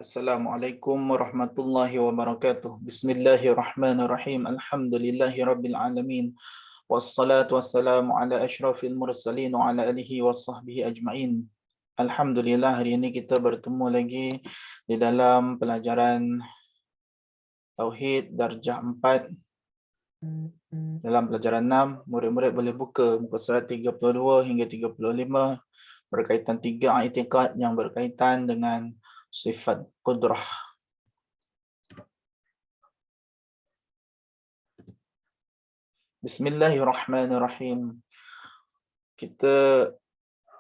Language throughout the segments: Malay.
Assalamualaikum warahmatullahi wabarakatuh. Bismillahirrahmanirrahim. Alhamdulillahi rabbil alamin. Wassalatu wassalamu ala asyrafil mursalin wa ala alihi wa sahbihi ajma'in. Alhamdulillah, hari ini kita bertemu lagi di dalam pelajaran Tauhid Darjah 4. Dalam pelajaran 6, murid-murid boleh buka muka surat 32 hingga 35 berkaitan 3 i'tiqad yang berkaitan dengan sifat qudrah. Bismillahirrahmanirrahim. Kita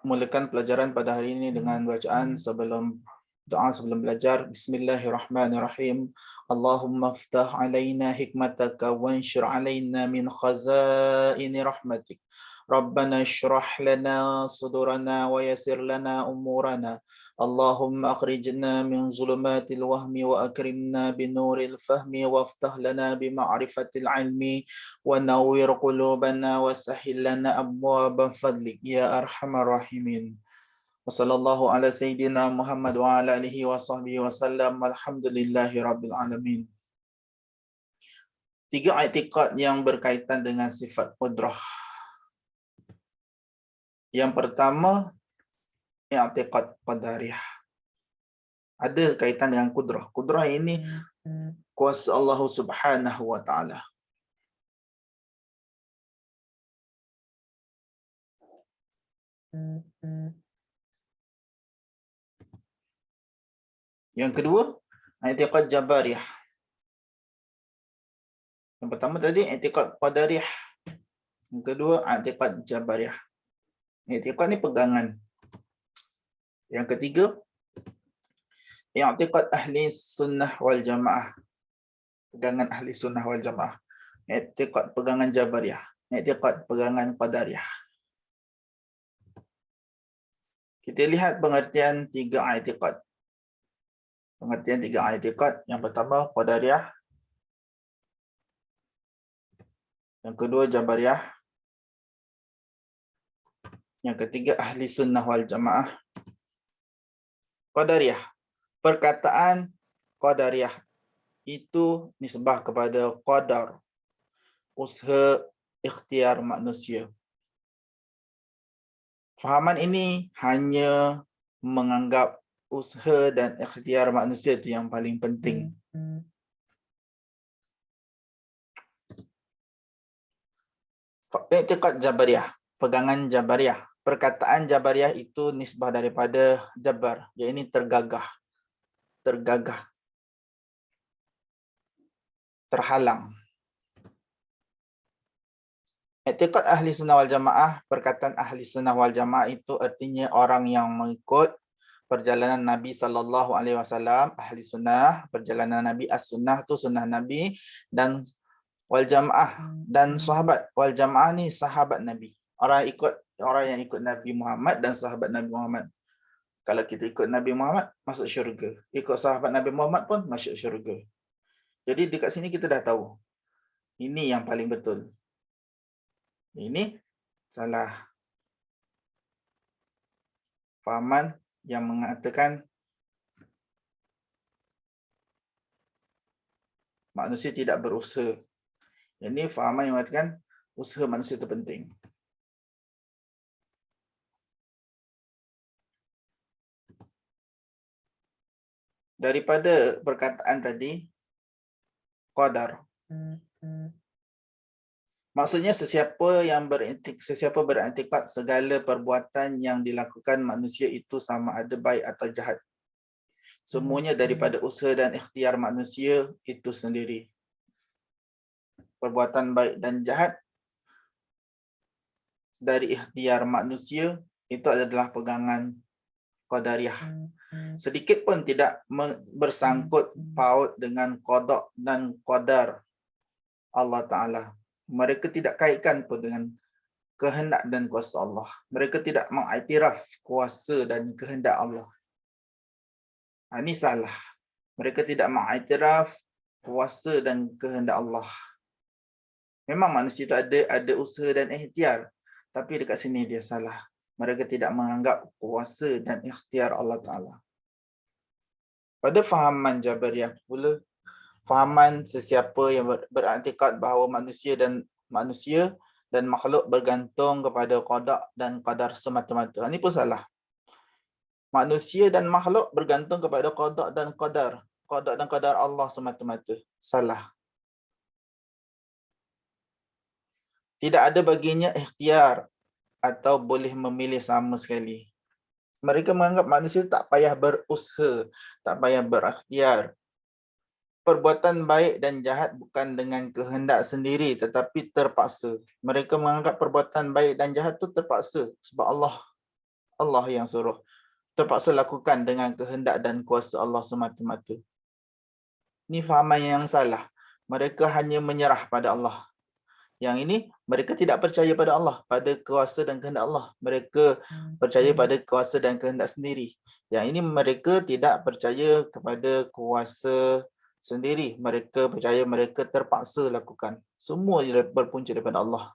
mulakan pelajaran pada hari ini dengan bacaan doa sebelum belajar. Bismillahirrahmanirrahim. Allahumma iftah alaina hikmataka wanshur alaina min khazaini rahmatik. Rabbana shrah lana sudurana wa yassir lana umurana. Allahumma akhrijna min zulumatil wahmi wa akrimna binuril fahmi waftah lana bima'rifatil ilmi wa nawwir qulubana wa sahhil lana abwaaba fadlik ya arhamar rahimin. Wassallallahu ala sayyidina Muhammad wa ala alihi wa sahbihi wasallam. Alhamdulillahi rabbil alamin. 3 i'tiqad yang berkaitan dengan sifat qudrah. Yang pertama, i'tiqad qadariyah. Ada kaitan dengan qudrah. Qudrah ini kuasa Allah Subhanahu wa taala. Yang kedua, i'tiqad jabariyah. Yang pertama tadi i'tiqad qadariyah. Yang kedua, i'tiqad jabariyah. I'tiqad ni pegangan. Yang ketiga, i'tiqad ahli sunnah wal jamaah. Pegangan ahli sunnah wal jamaah. I'tiqad pegangan jabariyah. I'tiqad pegangan qadariyah. Kita lihat pengertian 3 i'tiqad. Pengertian 3 i'tiqad. Yang pertama, qadariyah. Yang kedua, jabariyah. Yang ketiga, ahli sunnah wal jamaah. Qadariyah. Perkataan qadariyah itu nisbah kepada qadar, usaha ikhtiar manusia. Fahaman ini hanya menganggap usaha dan ikhtiar manusia itu yang paling penting. I'tiqad jabariyah, pegangan jabariyah. Perkataan jabariyah itu nisbah daripada jabar, iaitu tergagah. Tergagah. Terhalang. I'tiqad ahli sunnah wal jamaah, perkataan ahli sunnah wal jamaah itu artinya orang yang mengikut perjalanan Nabi sallallahu alaihi wasallam. Ahli sunnah, perjalanan Nabi, as-sunnah tu sunnah Nabi, dan wal jamaah dan sahabat. Wal jamaah ni sahabat Nabi. Orang yang ikut Nabi Muhammad dan sahabat Nabi Muhammad. Kalau kita ikut Nabi Muhammad, masuk syurga. Ikut sahabat Nabi Muhammad pun masuk syurga. Jadi dekat sini kita dah tahu. Ini yang paling betul. Ini salah. Fahaman yang mengatakan manusia tidak berusaha. Ini fahaman yang mengatakan usaha manusia itu penting. Daripada perkataan tadi, qadar. Maksudnya sesiapa beriktikad segala perbuatan yang dilakukan manusia itu sama ada baik atau jahat. Semuanya daripada usaha dan ikhtiar manusia itu sendiri. Perbuatan baik dan jahat dari ikhtiar manusia itu adalah pegangan qadariyah. Sedikit pun tidak bersangkut paut dengan qada dan qadar Allah Ta'ala. Mereka tidak kaitkan pun dengan kehendak dan kuasa Allah. Mereka tidak mengiktiraf kuasa dan kehendak Allah. Ini salah. Mereka tidak mengiktiraf kuasa dan kehendak Allah. Memang manusia itu ada usaha dan ikhtiar, tapi dekat sini dia salah. Mereka tidak menganggap kuasa dan ikhtiar Allah Ta'ala. Pada fahaman Jabariyah pula, fahaman sesiapa yang beriktikad bahawa manusia dan makhluk bergantung kepada qada dan qadar semata-mata. Ini pun salah. Manusia dan makhluk bergantung kepada qada dan qadar. Qada dan qadar Allah semata-mata. Salah. Tidak ada baginya ikhtiar atau boleh memilih sama sekali. Mereka menganggap manusia tak payah berusaha, tak payah berikhtiar. Perbuatan baik dan jahat bukan dengan kehendak sendiri tetapi terpaksa. Mereka menganggap perbuatan baik dan jahat itu terpaksa sebab Allah yang suruh. Terpaksa lakukan dengan kehendak dan kuasa Allah semata-mata. Ini fahaman yang salah. Mereka hanya menyerah pada Allah. Yang ini, mereka tidak percaya pada Allah, pada kuasa dan kehendak Allah. Mereka percaya pada kuasa dan kehendak sendiri. Yang ini, mereka tidak percaya kepada kuasa sendiri. Mereka percaya mereka terpaksa lakukan. Semua berpunca daripada Allah.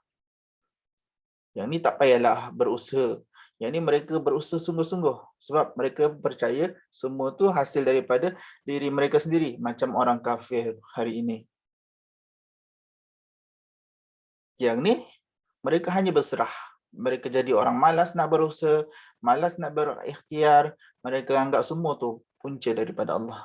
Yang ini tak payahlah berusaha. Yang ini mereka berusaha sungguh-sungguh. Sebab mereka percaya semua tu hasil daripada diri mereka sendiri. Macam orang kafir hari ini. Yang ni, mereka hanya berserah. Mereka jadi orang malas nak berusaha, malas nak berikhtiar. Mereka anggap semua tu punca daripada Allah.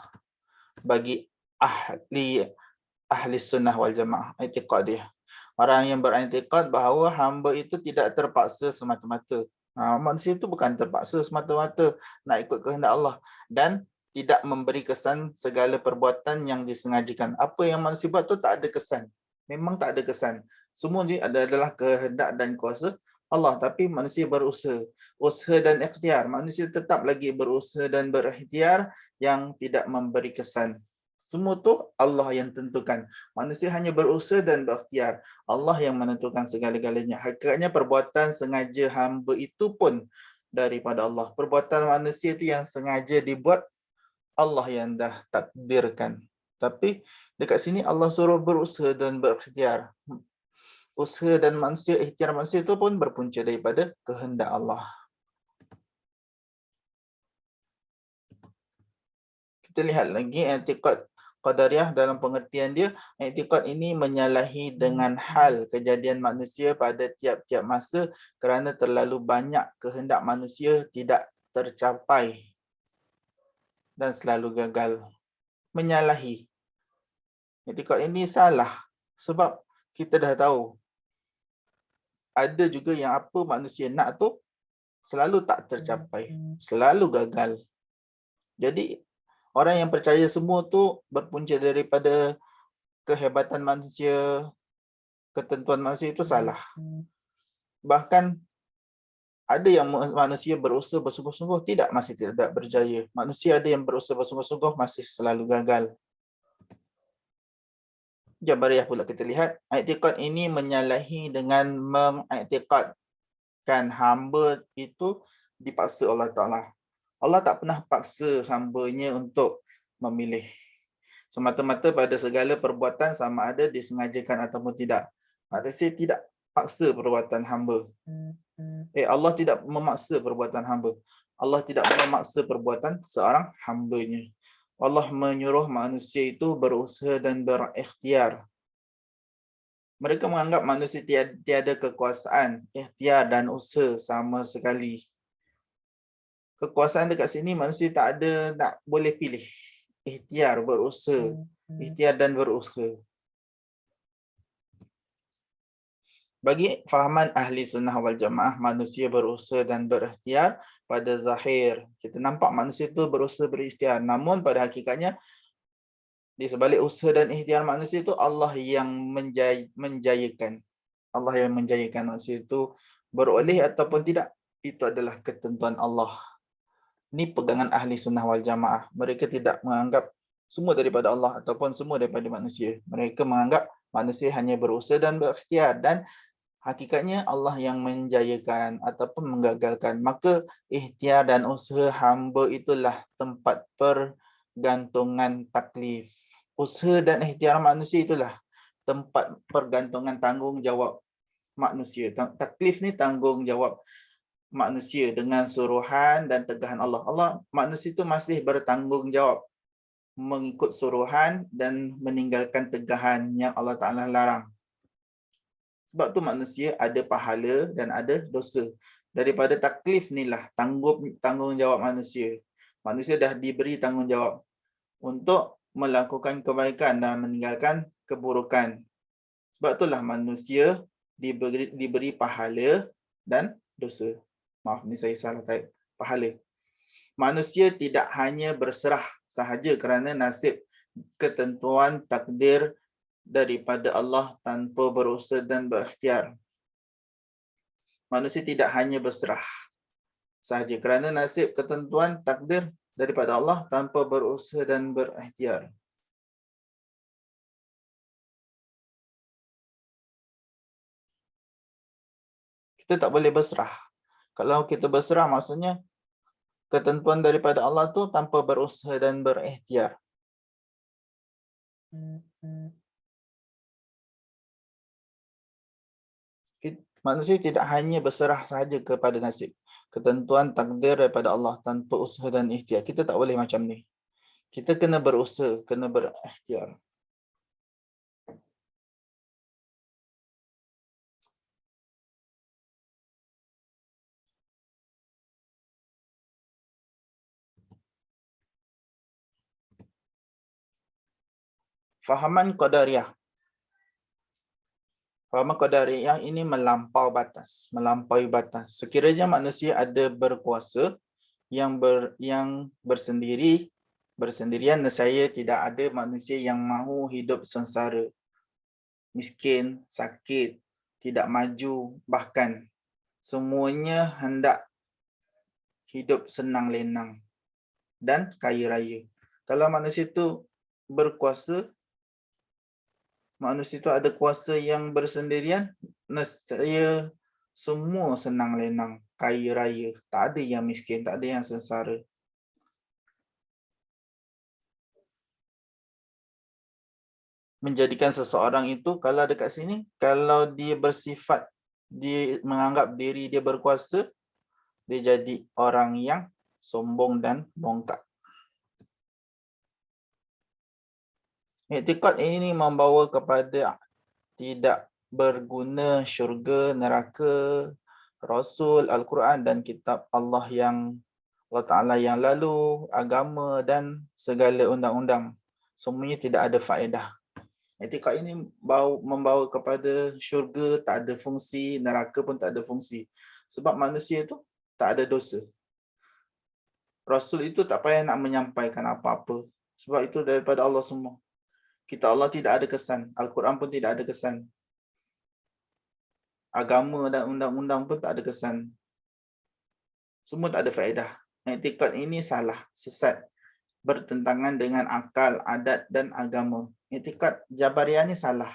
Bagi ahli sunnah wal jamaah, i'tiqad dia. Orang yang beriktikad bahawa hamba itu tidak terpaksa semata-mata. Manusia itu bukan terpaksa semata-mata nak ikut kehendak Allah. Dan tidak memberi kesan segala perbuatan yang disengajakan. Apa yang manusia buat tu tak ada kesan. Memang tak ada kesan. Semua ni adalah kehendak dan kuasa Allah. Tapi manusia berusaha. Usaha dan ikhtiar. Manusia tetap lagi berusaha dan berikhtiar yang tidak memberi kesan. Semua tu Allah yang tentukan. Manusia hanya berusaha dan berikhtiar. Allah yang menentukan segala-galanya. Hakikatnya perbuatan sengaja hamba itu pun daripada Allah. Perbuatan manusia itu yang sengaja dibuat, Allah yang dah takdirkan. Tapi dekat sini Allah suruh berusaha dan berikhtiar. Usaha dan manusia, ikhtiar manusia itu pun berpunca daripada kehendak Allah. Kita lihat lagi i'tiqad Qadariyah dalam pengertian dia. I'tiqad ini menyalahi dengan hal kejadian manusia pada tiap-tiap masa kerana terlalu banyak kehendak manusia tidak tercapai dan selalu gagal. Menyalahi. I'tiqad ini salah sebab kita dah tahu ada juga yang apa manusia nak tu selalu tak tercapai, selalu gagal. Jadi orang yang percaya semua tu berpunca daripada kehebatan manusia, ketentuan manusia itu salah. Bahkan ada yang manusia berusaha bersungguh-sungguh masih tidak berjaya. Manusia ada yang berusaha bersungguh-sungguh masih selalu gagal. Jabariyah pula kita lihat, i'tiqad ini menyalahi dengan mengiktikadkan hamba itu dipaksa Allah Ta'ala. Allah tak pernah paksa hamba-Nya untuk memilih. Semata-mata pada segala perbuatan sama ada disengajakan ataupun tidak. Maksudnya tidak paksa perbuatan hamba. Allah tidak memaksa perbuatan hamba. Allah tidak memaksa perbuatan seorang hamba-Nya. Allah menyuruh manusia itu berusaha dan berikhtiar. Mereka menganggap manusia tiada kekuasaan, ikhtiar dan usaha sama sekali. Kekuasaan dekat sini manusia tak ada, tak boleh pilih. Ikhtiar, berusaha. Ikhtiar dan berusaha. Bagi fahaman ahli sunnah wal jamaah, manusia berusaha dan berikhtiar pada zahir. Kita nampak manusia itu berusaha berikhtiar. Namun pada hakikatnya, di sebalik usaha dan ikhtiar manusia itu, Allah yang menjayakan. Allah yang menjayakan manusia itu beroleh ataupun tidak. Itu adalah ketentuan Allah. Ini pegangan ahli sunnah wal jamaah. Mereka tidak menganggap semua daripada Allah ataupun semua daripada manusia. Mereka menganggap manusia hanya berusaha dan berikhtiar. Dan hakikatnya Allah yang menjayakan ataupun menggagalkan. Maka ikhtiar dan usaha hamba itulah tempat pergantungan taklif. Usaha dan ikhtiar manusia itulah tempat pergantungan tanggungjawab manusia. Taklif ni tanggungjawab manusia dengan suruhan dan tegahan Allah. Manusia itu masih bertanggungjawab mengikut suruhan dan meninggalkan tegahan yang Allah Ta'ala larang. Sebab tu manusia ada pahala dan ada dosa. Daripada taklif inilah tanggungjawab manusia. Manusia dah diberi tanggungjawab untuk melakukan kebaikan dan meninggalkan keburukan. Sebab itulah manusia diberi pahala dan dosa. Maaf, ni saya salah type. Pahala. Manusia tidak hanya berserah sahaja kerana nasib ketentuan takdir daripada Allah tanpa berusaha dan berikhtiar. Manusia tidak hanya berserah sahaja kerana nasib ketentuan takdir daripada Allah tanpa berusaha dan berikhtiar. Kita tak boleh berserah. Kalau kita berserah maksudnya ketentuan daripada Allah tu tanpa berusaha dan berikhtiar. Manusia tidak hanya berserah sahaja kepada nasib ketentuan takdir daripada Allah tanpa usaha dan ikhtiar. Kita tak boleh macam ni. Kita kena berusaha, kena berikhtiar. Fahaman Qadariyah. Fahaman Qadariyah ini melampaui batas. Sekiranya manusia ada berkuasa yang bersendirian, nescaya tidak ada manusia yang mahu hidup sengsara, miskin, sakit, tidak maju, bahkan semuanya hendak hidup senang lenang dan kaya raya. Kalau manusia itu berkuasa, manusia itu ada kuasa yang bersendirian, nescaya semua senang lenang, kaya raya. Tak ada yang miskin, tak ada yang sengsara. Menjadikan seseorang itu, kalau dekat sini, kalau dia bersifat, dia menganggap diri dia berkuasa, dia jadi orang yang sombong dan bongkak. Iktikad ini membawa kepada tidak berguna syurga, neraka, Rasul, Al-Quran dan kitab Allah Allah Ta'ala yang lalu, agama dan segala undang-undang. Semuanya tidak ada faedah. Iktikad ini membawa kepada syurga tak ada fungsi, neraka pun tak ada fungsi. Sebab manusia itu tak ada dosa. Rasul itu tak payah nak menyampaikan apa-apa. Sebab itu daripada Allah semua. Kitab Allah tidak ada kesan. Al-Quran pun tidak ada kesan. Agama dan undang-undang pun tak ada kesan. Semua tak ada faedah. Iktikad ini salah, sesat, bertentangan dengan akal, adat dan agama. Iktikad Jabariyah ni salah.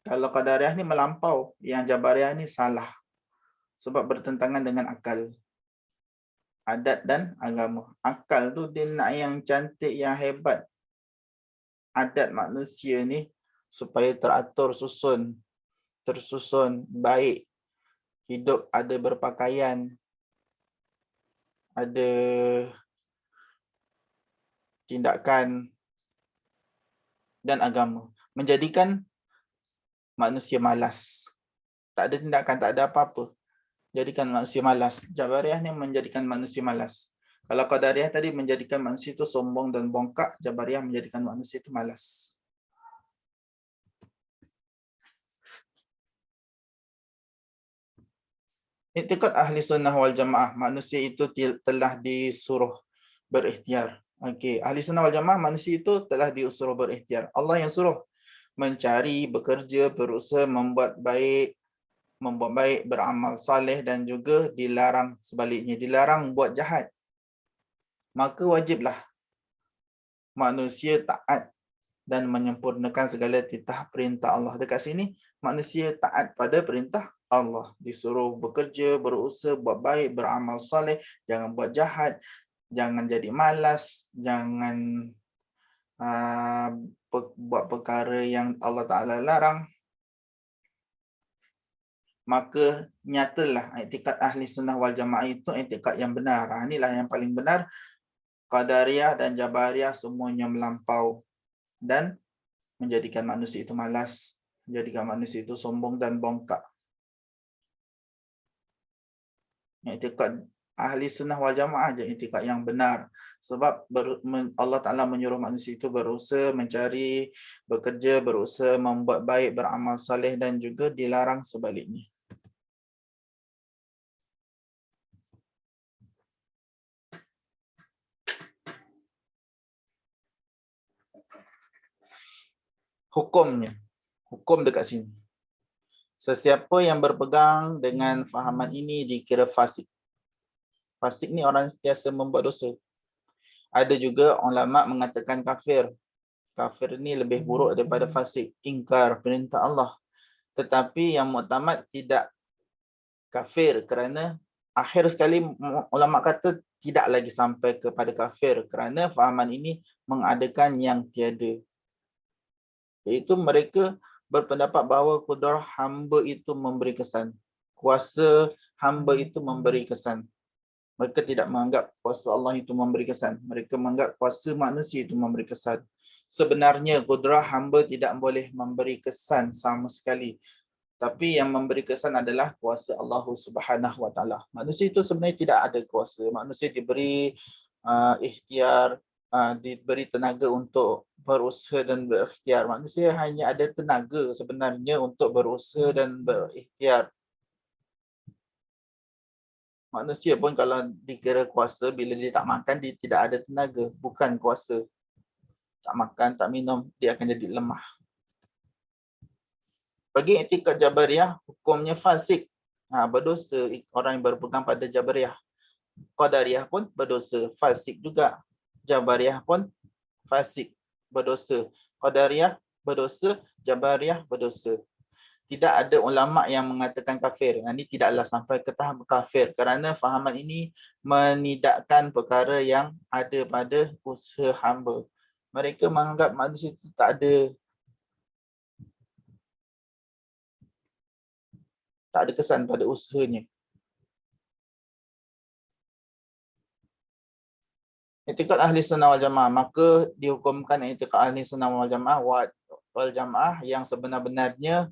Kalau Qadariyah ni melampau, yang Jabariyah ni salah. Sebab bertentangan dengan akal, adat dan agama. Akal tu dia nak yang cantik, yang hebat. Adat manusia ni supaya teratur tersusun, baik. Hidup ada berpakaian, ada tindakan dan agama. Menjadikan manusia malas. Tak ada tindakan, tak ada apa-apa. Jadikan manusia malas. Jabariyah ni menjadikan manusia malas. Kalau Qadariyah tadi menjadikan manusia itu sombong dan bongkak, Jabariyah menjadikan manusia itu malas. Iktikad ahli sunnah wal jamaah, manusia itu telah disuruh berikhtiar. Okey, ahli sunnah wal jamaah, manusia itu telah disuruh berikhtiar. Allah yang suruh mencari, bekerja, berusaha, membuat baik, beramal saleh dan juga dilarang sebaliknya, dilarang buat jahat. Maka wajiblah manusia taat dan menyempurnakan segala titah perintah Allah. Dekat sini, manusia taat pada perintah Allah. Disuruh bekerja, berusaha, buat baik, beramal saleh, jangan buat jahat, jangan jadi malas, jangan buat perkara yang Allah Ta'ala larang. Maka nyatalah iktikad ahli sunnah wal jamaah itu iktikad yang benar. Inilah yang paling benar. Qadariyah dan Jabariyah semuanya melampau dan menjadikan manusia itu malas, menjadikan manusia itu sombong dan bongkak. I'tikad ahli sunnah wal jamaah je i'tikad yang benar. Sebab Allah Ta'ala menyuruh manusia itu berusaha mencari, bekerja, berusaha membuat baik, beramal saleh dan juga dilarang sebaliknya. Hukumnya, hukum dekat sini. Sesiapa yang berpegang dengan fahaman ini dikira fasik. Fasik ni orang sentiasa membuat dosa. Ada juga ulama mengatakan kafir. Kafir ni lebih buruk daripada fasik, ingkar perintah Allah. Tetapi yang muktamad tidak kafir kerana akhir sekali ulama kata tidak lagi sampai kepada kafir kerana fahaman ini mengadakan yang tiada. Iaitu mereka berpendapat bahawa kudrah hamba itu memberi kesan. Kuasa hamba itu memberi kesan. Mereka tidak menganggap kuasa Allah itu memberi kesan. Mereka menganggap kuasa manusia itu memberi kesan. Sebenarnya kudrah hamba tidak boleh memberi kesan sama sekali. Tapi yang memberi kesan adalah kuasa Allah Subhanahu Wa Taala. Manusia itu sebenarnya tidak ada kuasa. Manusia diberi ikhtiar, diberi tenaga untuk berusaha dan berikhtiar. Manusia hanya ada tenaga sebenarnya untuk berusaha dan berikhtiar. Manusia pun kalau dikira kuasa, bila dia tak makan, dia tidak ada tenaga. Bukan kuasa. Tak makan, tak minum, dia akan jadi lemah. Bagi i'tikad Jabariyah, hukumnya fasik. Berdosa orang yang berpegang pada Jabariyah. Qadariyah pun berdosa, fasik juga. Jabariyah pun fasik, berdosa. Qadariyah berdosa, Jabariyah berdosa. Tidak ada ulama yang mengatakan kafir. Ini tidaklah sampai ke tahap kafir kerana fahaman ini menidakkan perkara yang ada pada usaha hamba. Mereka menganggap manusia itu tak ada kesan pada usahanya. I'tikad ahli sunnah wal jamaah, maka dihukumkan i'tikad ahli sunnah wal jamaah yang sebenar-benarnya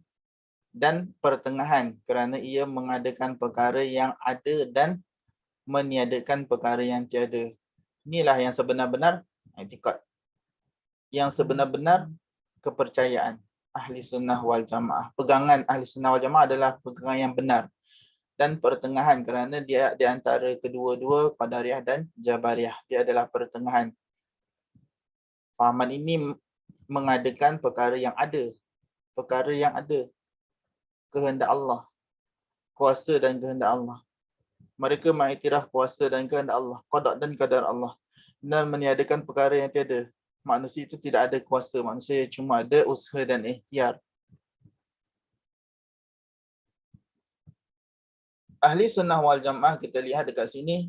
dan pertengahan kerana ia mengadakan perkara yang ada dan meniadakan perkara yang tiada. Inilah yang sebenar-benar i'tikad. Yang sebenar-benar kepercayaan ahli sunnah wal jamaah. Pegangan ahli sunnah wal jamaah adalah pegangan yang benar dan pertengahan kerana dia di antara kedua-dua Qadariyah dan Jabariyah. Dia adalah pertengahan. Fahaman ini mengadakan perkara yang ada. Perkara yang ada. Kehendak Allah. Kuasa dan kehendak Allah. Mereka mengiktiraf kuasa dan kehendak Allah. Qada dan qadar Allah. Dan meniadakan perkara yang tiada. Manusia itu tidak ada kuasa. Manusia cuma ada usaha dan ikhtiar. Ahli sunnah wal jamaah kita lihat dekat sini.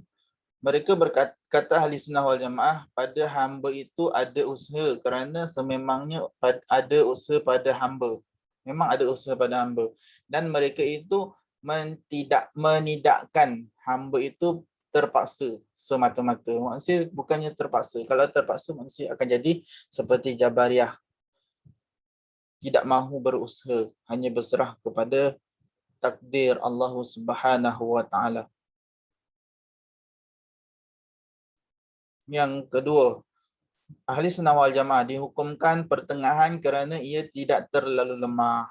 Mereka berkata ahli sunnah wal jamaah pada hamba itu ada usaha kerana sememangnya ada usaha pada hamba. Memang ada usaha pada hamba. Dan mereka itu tidak menidakkan hamba itu terpaksa semata-mata. Maksudnya bukannya terpaksa. Kalau terpaksa manusia akan jadi seperti Jabariyah. Tidak mahu berusaha. Hanya berserah kepada takdir Allah Subhanahu Wa Taala. Yang kedua, ahli sunnah wal jamaah dihukumkan pertengahan kerana ia tidak terlalu lemah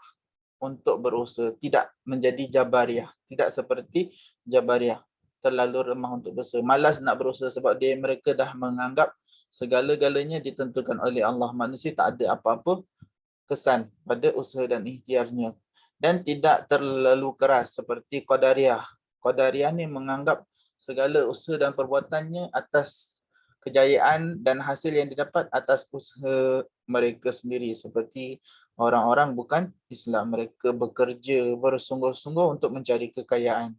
untuk berusaha, tidak menjadi Jabariyah, tidak seperti Jabariyah terlalu lemah untuk berusaha, malas nak berusaha sebab mereka dah menganggap segala-galanya ditentukan oleh Allah. Manusia tak ada apa-apa kesan pada usaha dan ikhtiarnya, dan tidak terlalu keras seperti Qadariyah. Qadariyah ni menganggap segala usaha dan perbuatannya atas kejayaan dan hasil yang didapat atas usaha mereka sendiri, seperti orang-orang bukan Islam. Mereka bekerja bersungguh-sungguh untuk mencari kekayaan.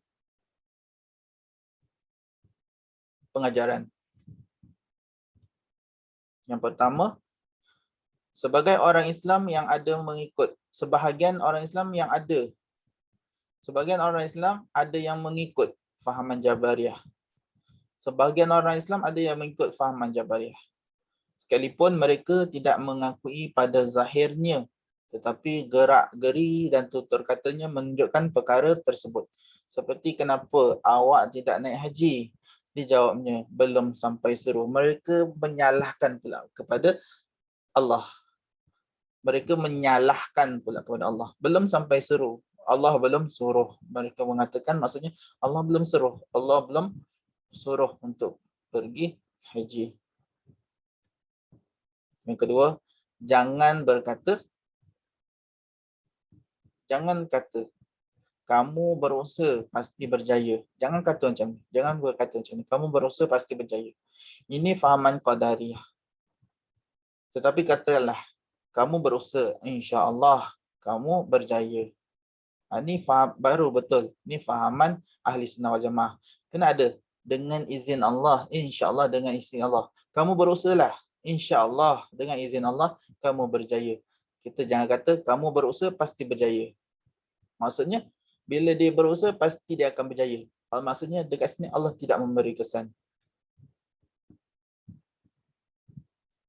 Pengajaran yang pertama, sebagai orang Islam yang ada mengikut, sebahagian orang Islam yang ada yang mengikut fahaman Jabariyah. Sebahagian orang Islam ada yang mengikut fahaman Jabariyah. Sekalipun mereka tidak mengakui pada zahirnya, tetapi gerak-geri dan tutur katanya menunjukkan perkara tersebut. Seperti kenapa awak tidak naik haji? Dijawabnya, belum sampai suruh. Mereka menyalahkan pula kepada Allah. Mereka menyalahkan pula kepada Allah. Belum sampai suruh. Allah belum suruh. Mereka mengatakan maksudnya Allah belum suruh. Allah belum suruh untuk pergi haji. Yang kedua, jangan kata kamu berusaha pasti berjaya. Jangan kata macam ni. Jangan berkata macam ni. Kamu berusaha pasti berjaya. Ini fahaman qadariyah. Tetapi katalah kamu berusaha, insya-Allah kamu berjaya. Ini faham baru betul. Ini fahaman ahli sunnah wal jamaah. Kena ada dengan izin Allah, insya-Allah dengan izin Allah. Kamu berusahalah, insya-Allah dengan izin Allah kamu berjaya. Kita jangan kata kamu berusaha pasti berjaya. Maksudnya bila dia berusaha pasti dia akan berjaya. Maksudnya dekat sini Allah tidak memberi kesan.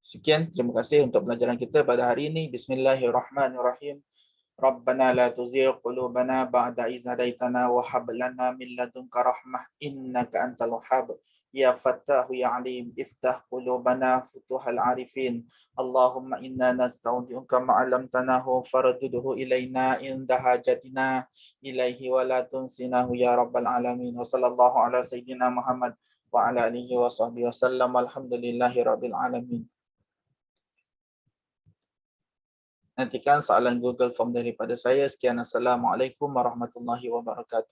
Sekian, terima kasih untuk pelajaran kita pada hari ini. Bismillahirrahmanirrahim. Rabbana la tuzigh qulubana ba'da idh hadaitana wa hab lana min ladunka rahmah innaka antal wahhab. Ya Fattah ya Alim, iftah qulubana futuhal arifin. Allahumma inna nasta'udiuka ma'alamtanahu faradduhu ilaina inda hajatina ilaihi wa la tunsinahu ya rabbal alamin. Wa sallallahu ala sayyidina Muhammad wa ala alihi wa sahbihi wasallam. Alhamdulillahi rabbil alamin. Nantikan soalan Google Form daripada saya. Sekian, Assalamualaikum warahmatullahi wabarakatuh.